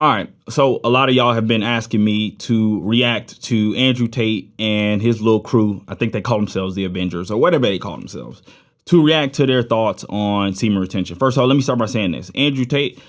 All right, so a lot of y'all have been asking me to react to Andrew Tate and his little crew. I think they call themselves the Avengers or whatever they call themselves, to react to their thoughts on semen retention. First of all, let me start by saying this. Andrew Tate,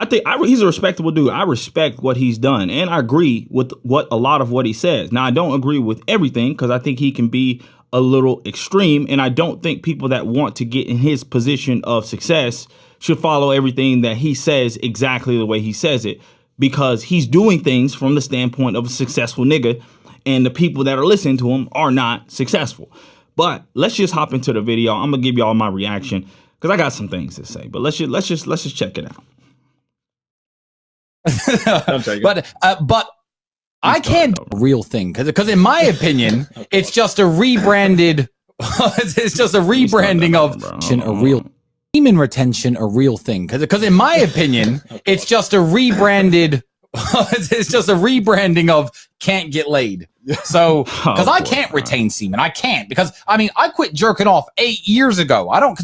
he's a respectable dude. I respect what he's done, and I agree with a lot of what he says. Now, I don't agree with everything because I think he can be a little extreme, and I don't think people that want to get in his position of success should follow everything that he says exactly the way he says it, because he's doing things from the standpoint of a successful nigga, and the people that are listening to him are not successful. But let's just hop into the video. I'm gonna give y'all my reaction because I got some things to say. But let's just check it out. But I can't do a real thing because in my opinion, it's just a rebranded. It's just a rebranding of a real semen retention, a real thing. Because in my opinion, it's just a rebranded. It's just a rebranding of can't get laid. So because I can't retain semen, I can't because I quit jerking off 8 years ago. I don't.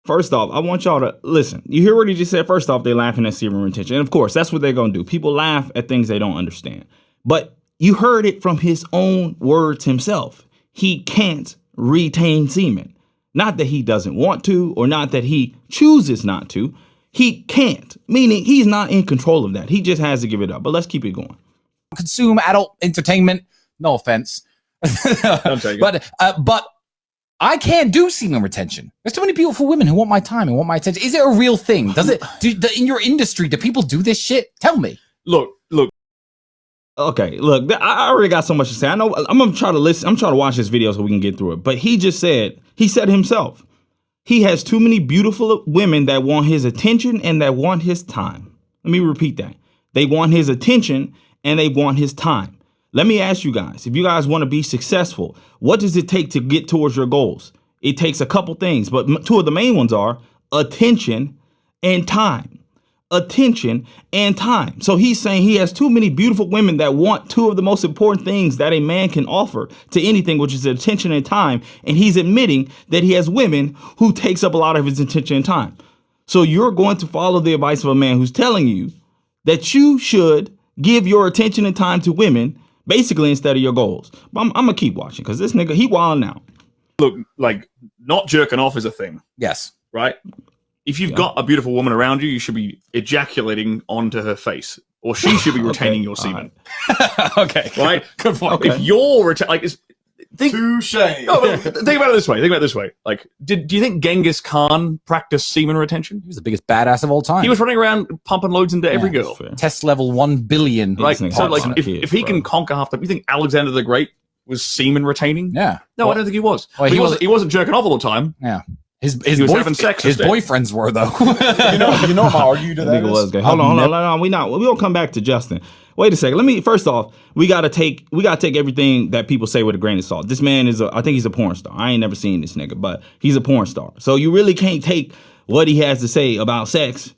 First off, I want y'all to listen. You hear what he just said? First off, they're laughing at semen retention. And of course, that's what they're going to do. People laugh at things they don't understand. But you heard it from his own words himself. He can't retain semen. Not that he doesn't want to or not that he chooses not to. He can't, meaning he's not in control of that. He just has to give it up. But let's keep it going. Consume adult entertainment. No offense. But I can't do semen retention. There's too many beautiful women who want my time and want my attention. Is it a real thing? Does it in your industry? Do people do this shit? Tell me. Look. Okay, look. I already got so much to say. I know. I'm gonna try to listen. I'm trying to watch this video so we can get through it. But he said himself, he has too many beautiful women that want his attention and that want his time. Let me repeat that. They want his attention and they want his time. Let me ask you guys, if you guys want to be successful, what does it take to get towards your goals? It takes a couple things, but two of the main ones are attention and time. Attention and time. So he's saying he has too many beautiful women that want two of the most important things that a man can offer to anything, which is attention and time. And he's admitting that he has women who takes up a lot of his attention and time. So you're going to follow the advice of a man who's telling you that you should give your attention and time to women basically instead of your goals. But I'm gonna keep watching because this nigga, he wilding out. Look, like not jerking off is a thing. Yes. Right? If you've got a beautiful woman around you, you should be ejaculating onto her face, or she should be retaining your semen. Right. Okay. Right? Good point. Okay. If you're Touche. No, think about it this way. Like, do you think Genghis Khan practiced semen retention? He was the biggest badass of all time. He was running around pumping loads into every girl. Test level 1 billion. Like, so like, if he can conquer half the, you think Alexander the Great was semen retaining? Yeah. No, I don't think he was. Well, he wasn't jerking off all the time. Yeah. He was having sex. His boyfriends were though. you know how argue to that is? Hold on. We gonna come back to Justin. Wait a second. First off, we gotta take everything that people say with a grain of salt. This man I think he's a porn star. I ain't never seen this nigga, but he's a porn star. So you really can't take what he has to say about sex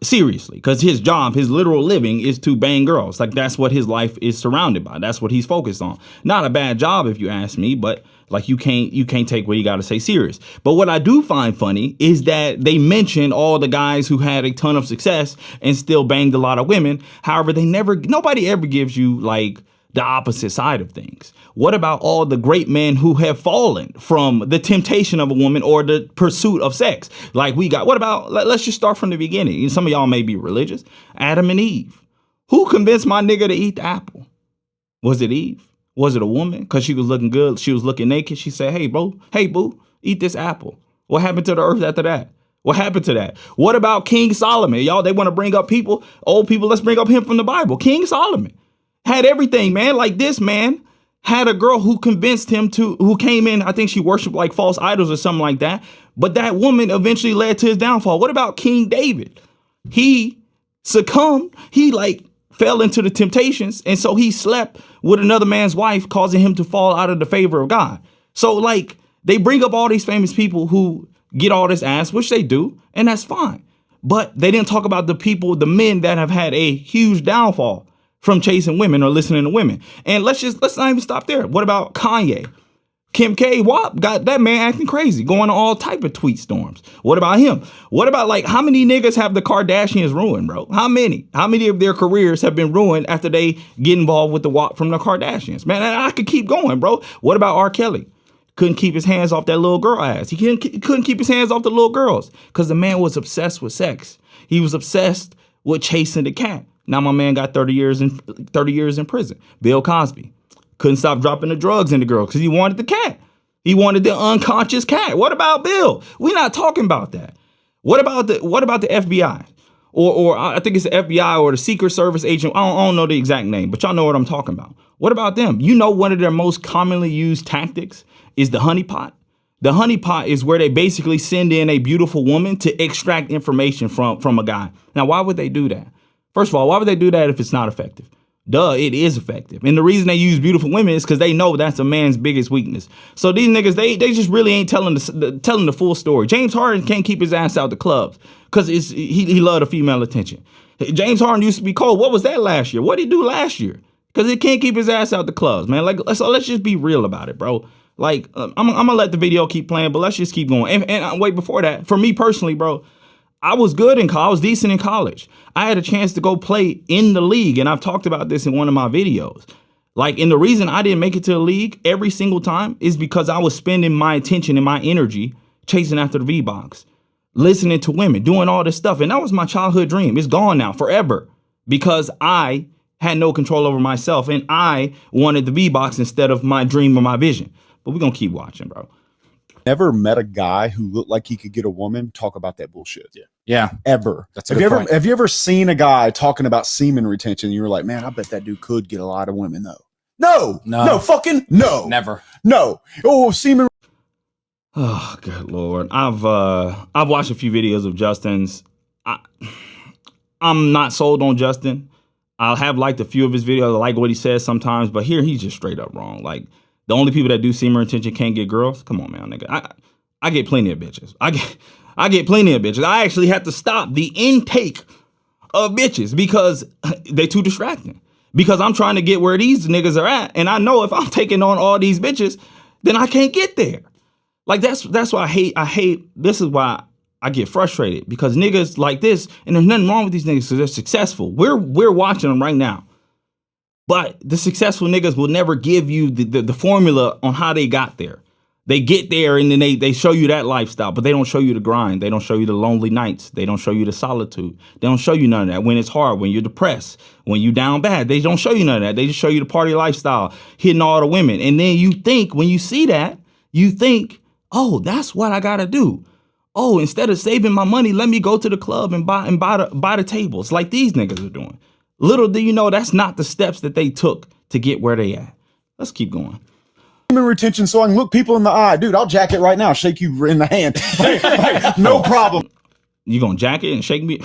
seriously, because his job, his literal living is to bang girls. Like, that's what his life is surrounded by. That's what he's focused on. Not a bad job if you ask me, but like, you can't take what you got to say serious. But what I do find funny is that they mention all the guys who had a ton of success and still banged a lot of women. However, nobody ever gives you like the opposite side of things. What about all the great men who have fallen from the temptation of a woman or the pursuit of sex? Like, let's just start from the beginning. Some of y'all may be religious. Adam and Eve. Who convinced my nigga to eat the apple? Was it Eve? Was it a woman? Because she was looking good. She was looking naked. She said, hey, boo, eat this apple. What happened to the earth after that? What happened to that? What about King Solomon? Y'all, they want to bring up old people. Let's bring up him from the Bible. King Solomon had everything, man. Like, this man had a girl who convinced him who came in, I think she worshiped like false idols or something like that. But that woman eventually led to his downfall. What about King David? He succumbed. He fell into the temptations. And so he slept with another man's wife, causing him to fall out of the favor of God. So they bring up all these famous people who get all this ass, which they do. And that's fine. But they didn't talk about the men that have had a huge downfall from chasing women or listening to women. And let's not even stop there. What about Kanye? Kim K. WAP got that man acting crazy, going on all type of tweet storms. What about him? What about, like, how many niggas have the Kardashians ruined, bro? How many? How many of their careers have been ruined after they get involved with the WAP from the Kardashians? Man, I could keep going, bro. What about R. Kelly? Couldn't keep his hands off that little girl ass. He couldn't keep his hands off the little girls because the man was obsessed with sex. He was obsessed with chasing the cat. Now my man got 30 years in prison. Bill Cosby couldn't stop dropping the drugs in the girl because he wanted the cat. He wanted the unconscious cat. What about Bill? We're not talking about that. What about the FBI? Or I think it's the FBI or the Secret Service agent. I don't know the exact name, but y'all know what I'm talking about. What about them? You know, one of their most commonly used tactics is the honeypot. The honeypot is where they basically send in a beautiful woman to extract information from a guy. Now, why would they do that? First of all, why would they do that if it's not effective? Duh, it is effective. And the reason they use beautiful women is because they know that's a man's biggest weakness. So these niggas, they just really ain't telling the full story. James Harden can't keep his ass out the clubs because he loved the female attention. James Harden used to be cold. What was that last year? What did he do last year? Because he can't keep his ass out the clubs, man. Like, so let's just be real about it, bro. Like, I'm gonna let the video keep playing, but let's just keep going. And wait, before that, for me personally, bro, I was good in college. I was decent in college. I had a chance to go play in the league, and I've talked about this in one of my videos. Like, and the reason I didn't make it to the league every single time is because I was spending my attention and my energy chasing after the V-Box, listening to women, doing all this stuff. And that was my childhood dream. It's gone now forever because I had no control over myself, and I wanted the V-Box instead of my dream or my vision. But we're going to keep watching, bro. Never met a guy who looked like he could get a woman talk about that bullshit. Yeah. Ever. That's a good point. Have you ever seen a guy talking about semen retention? And you were like, man, I bet that dude could get a lot of women though. No, fucking no. Never. No. Oh, semen. Oh, good Lord. I've watched a few videos of Justin's. I'm not sold on Justin. I'll have liked a few of his videos. I like what he says sometimes, but here he's just straight up wrong. Like, the only people that do semen retention can't get girls. Come on, man, nigga. I get plenty of bitches. I get plenty of bitches. I actually have to stop the intake of bitches because they too distracting. Because I'm trying to get where these niggas are at, and I know if I'm taking on all these bitches, then I can't get there. Like that's why I hate. This is why I get frustrated because niggas like this, and there's nothing wrong with these niggas because they're successful. We're watching them right now. But the successful niggas will never give you the formula on how they got there. They get there and then they show you that lifestyle, but they don't show you the grind. They don't show you the lonely nights. They don't show you the solitude. They don't show you none of that. When it's hard, when you're depressed, when you down bad, they don't show you none of that. They just show you the party lifestyle, hitting all the women. And then you think, when you see that, you think, oh, that's what I gotta do. Oh, instead of saving my money, let me go to the club and buy the tables like these niggas are doing. Little do you know, that's not the steps that they took to get where they at. Let's keep going. Retention so I can look people in the eye. Dude, I'll jack it right now. Shake you in the hand. Hey, no problem. You gonna jack it and shake me?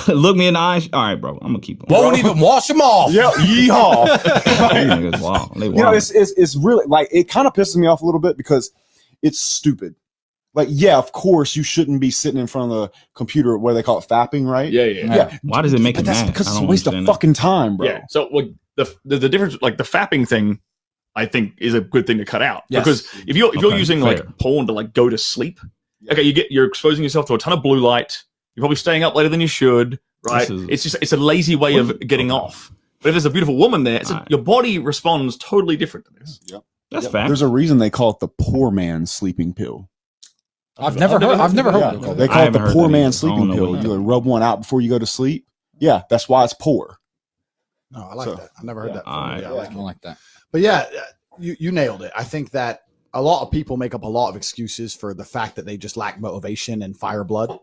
Look me in the eyes? All right, bro. I'm gonna keep going. Won't even wash them off. Yeah, yeehaw. Wow. You know, it's really, like, it kind of pisses me off a little bit because it's stupid. Like, yeah, of course, you shouldn't be sitting in front of the computer, what do they call it, fapping, right? Yeah. Why does it make it mad? That's because it's a waste of fucking time, bro. Yeah. So, like, the difference, like, the fapping thing, I think is a good thing to cut out. Yes. Because if you're using fair. like porn to like go to sleep, okay, you're exposing yourself to a ton of blue light. You're probably staying up later than you should, right? It's a lazy way of getting off. But if there's a beautiful woman there, your body responds totally different to this. Yep. That's fact. There's a reason they call it the poor man's sleeping pill. I've never heard of it. They call it the poor man's either. sleeping pill. You rub one out before you go to sleep. Yeah, that's why it's poor. No, I like that. I've never heard that before. I like that. But yeah, you nailed it. I think that a lot of people make up a lot of excuses for the fact that they just lack motivation and fire blood.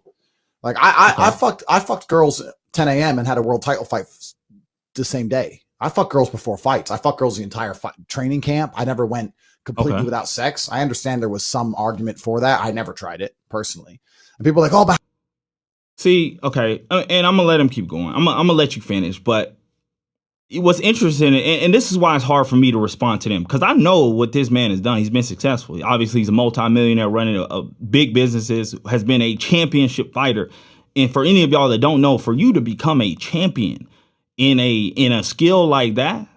Like I fucked girls at 10 a.m. and had a world title fight the same day. I fucked girls before fights. I fucked girls the entire training camp. I never went completely without sex. I understand there was some argument for that. I never tried it personally. And people are like, oh, but see, okay, and I'm gonna let him keep going. I'm gonna let you finish, but what's interesting, and this is why it's hard for me to respond to them, because I know what this man has done. He's been successful. Obviously, he's a multimillionaire running a big businesses, has been a championship fighter. And for any of y'all that don't know, for you to become a champion in a skill like that,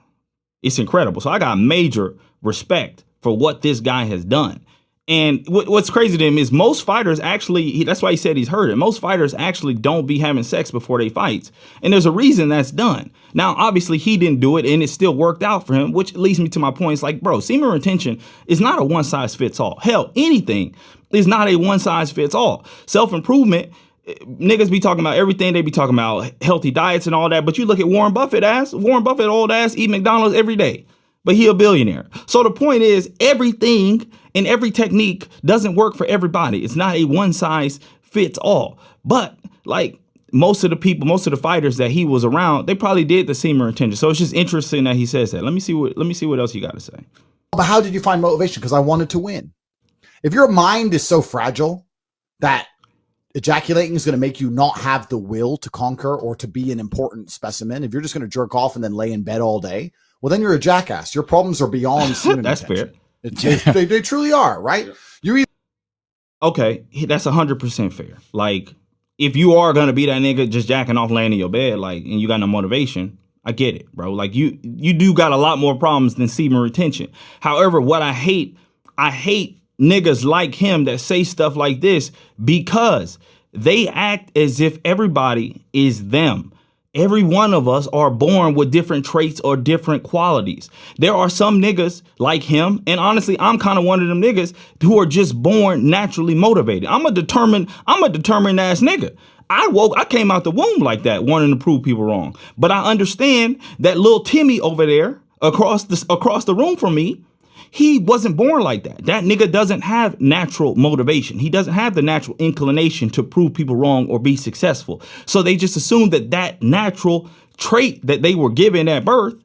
it's incredible. So I got major respect for what this guy has done. And what's crazy to him is most fighters actually, that's why he said he's hurt it. Most fighters actually don't be having sex before they fights. And there's a reason that's done. Now, obviously, he didn't do it and it still worked out for him, which leads me to my point. It's like, bro, semen retention is not a one size fits all. Hell, anything is not a one size fits all. Self-improvement, niggas be talking about everything. They be talking about healthy diets and all that. But you look at Warren Buffett, old ass, eat McDonald's every day. But he a billionaire. So the point is, everything and every technique doesn't work for everybody. It's not a one size fits all. But like most of the people, most of the fighters that he was around, they probably did the semen retention. So it's just interesting that he says that. Let me see what else you got to say. But how did you find motivation? Because I wanted to win. If your mind is so fragile that ejaculating is going to make you not have the will to conquer or to be an important specimen, if you're just going to jerk off and then lay in bed all day, well, then you're a jackass. Your problems are beyond semen That's retention. fair. They truly are, right? You Okay, that's 100% fair. Like, if you are gonna be that nigga just jacking off laying in your bed, like, and you got no motivation, I get it, bro. Like, you do got a lot more problems than semen retention. However, what I hate niggas like him that say stuff like this because they act as if everybody is them. Every one of us are born with different traits or different qualities. There are some niggas like him, and honestly, I'm kind of one of them niggas who are just born naturally motivated. I'm a determined ass nigga. I came out the womb like that, wanting to prove people wrong. But I understand that little Timmy over there across the room from me, he wasn't born like that. That nigga doesn't have natural motivation. He doesn't have the natural inclination to prove people wrong or be successful. So they just assume that natural trait that they were given at birth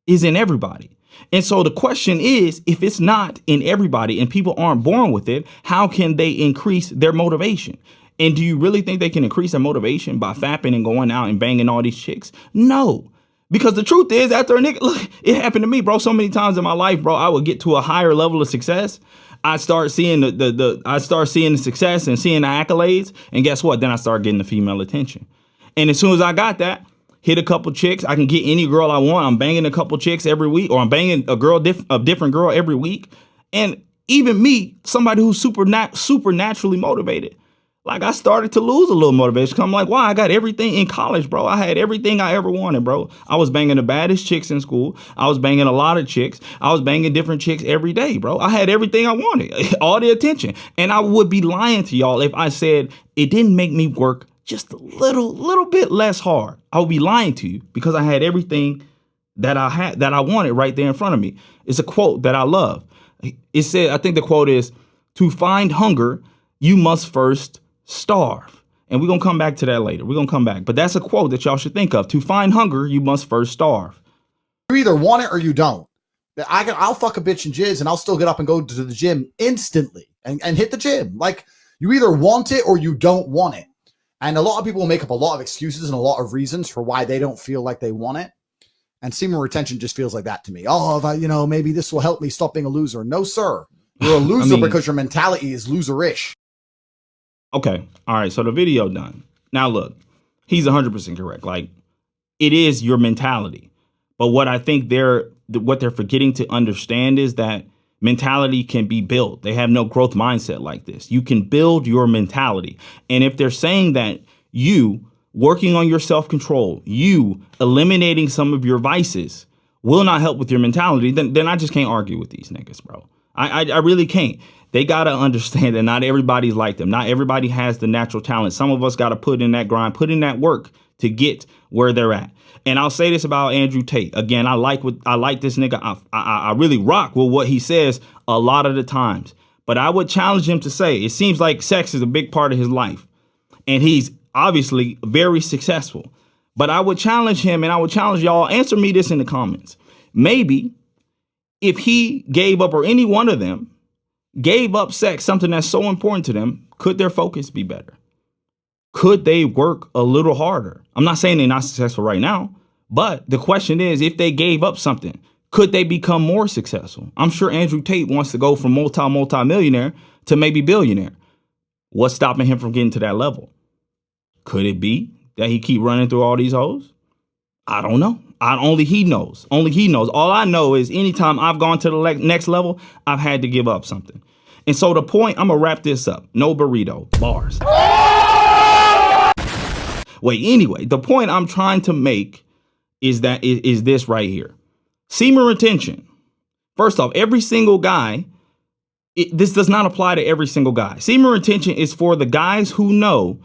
is in everybody. And so the question is, if it's not in everybody and people aren't born with it, how can they increase their motivation? And do you really think they can increase their motivation by fapping and going out and banging all these chicks? No. Because the truth is, after a nigga, look, it happened to me, bro. So many times in my life, bro, I would get to a higher level of success. I start seeing the success and seeing the accolades. And guess what? Then I start getting the female attention. And as soon as I got that, hit a couple chicks. I can get any girl I want. I'm banging a couple chicks every week, or I'm banging a different girl every week. And even me, somebody who's super naturally motivated, like, I started to lose a little motivation. Cause I'm like, wow, I got everything in college, bro. I had everything I ever wanted, bro. I was banging the baddest chicks in school. I was banging a lot of chicks. I was banging different chicks every day, bro. I had everything I wanted, all the attention. And I would be lying to y'all if I said it didn't make me work just a little bit less hard. I would be lying to you because I had everything that I wanted right there in front of me. It's a quote that I love. It said, I think the quote is, "To find hunger, you must first starve." And we're going to come back to that later. We're going to come back. But that's a quote that y'all should think of. To find hunger, you must first starve. You either want it or you don't. I'll fuck a bitch and jizz and I'll still get up and go to the gym instantly and hit the gym. Like, you either want it or you don't want it. And a lot of people will make up a lot of excuses and a lot of reasons for why they don't feel like they want it. And semen retention just feels like that to me. Oh, if I, maybe this will help me stop being a loser. No, sir. You're a loser because your mentality is loserish. Okay. All right. So the video done. Now look, he's 100% correct. Like, it is your mentality. But what I think what they're forgetting to understand is that mentality can be built. They have no growth mindset like this. You can build your mentality. And if they're saying that you working on your self-control, you eliminating some of your vices will not help with your mentality, then I just can't argue with these niggas, bro. I really can't. They got to understand that not everybody's like them. Not everybody has the natural talent. Some of us got to put in that grind, put in that work to get where they're at. And I'll say this about Andrew Tate. Again, I like this nigga. I really rock with what he says a lot of the times. But I would challenge him to say, it seems like sex is a big part of his life. And he's obviously very successful. But I would challenge him, and I would challenge y'all, answer me this in the comments. Maybe if he gave up, or any one of them gave up sex, something that's so important to them, could their focus be better? Could they work a little harder? I'm not saying they're not successful right now, but the question is, if they gave up something, could they become more successful? I'm sure Andrew Tate wants to go from multi-millionaire to maybe billionaire. What's stopping him from getting to that level? Could it be that he keep running through all these hoes? I don't know. Only he knows. Only he knows. All I know is anytime I've gone to the next level, I've had to give up something. And so the point, I'm going to wrap this up. No burrito. Bars. Wait, anyway, the point I'm trying to make is that is this right here. Semen retention. First off, every single guy, this does not apply to every single guy. Semen retention is for the guys who know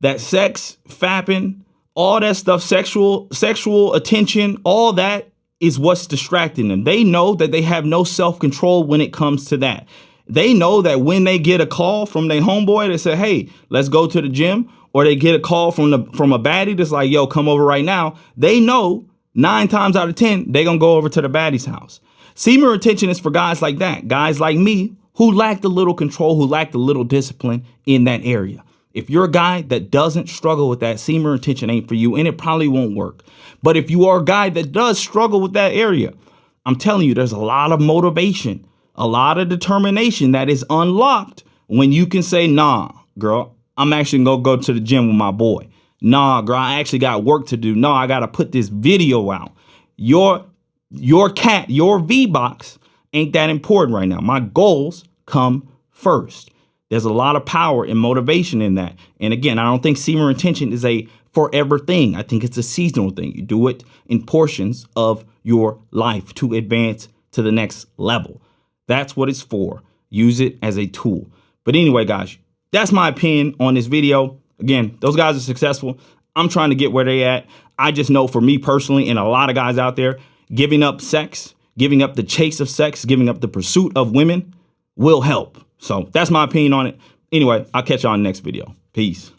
that sex, fapping, all that stuff, sexual attention, all that is what's distracting them. They know that they have no self-control when it comes to that. They know that when they get a call from their homeboy that say, hey, let's go to the gym, or they get a call from a baddie that's like, yo, come over right now. They know 9 times out of 10, they're going to go over to the baddie's house. Semen retention is for guys like that, guys like me who lack the little control, who lack the little discipline in that area. If you're a guy that doesn't struggle with that, semen retention ain't for you, and it probably won't work. But if you are a guy that does struggle with that area, I'm telling you, there's a lot of motivation, a lot of determination that is unlocked when you can say, nah, girl, I'm actually going to go to the gym with my boy. Nah, girl, I actually got work to do. No, I got to put this video out. Your V-Box ain't that important right now. My goals come first. There's a lot of power and motivation in that. And again, I don't think semen retention is a forever thing. I think it's a seasonal thing. You do it in portions of your life to advance to the next level. That's what it's for. Use it as a tool. But anyway, guys, that's my opinion on this video. Again, those guys are successful. I'm trying to get where they at. I just know for me personally and a lot of guys out there, giving up sex, giving up the chase of sex, giving up the pursuit of women will help. So that's my opinion on it. Anyway, I'll catch y'all in the next video. Peace.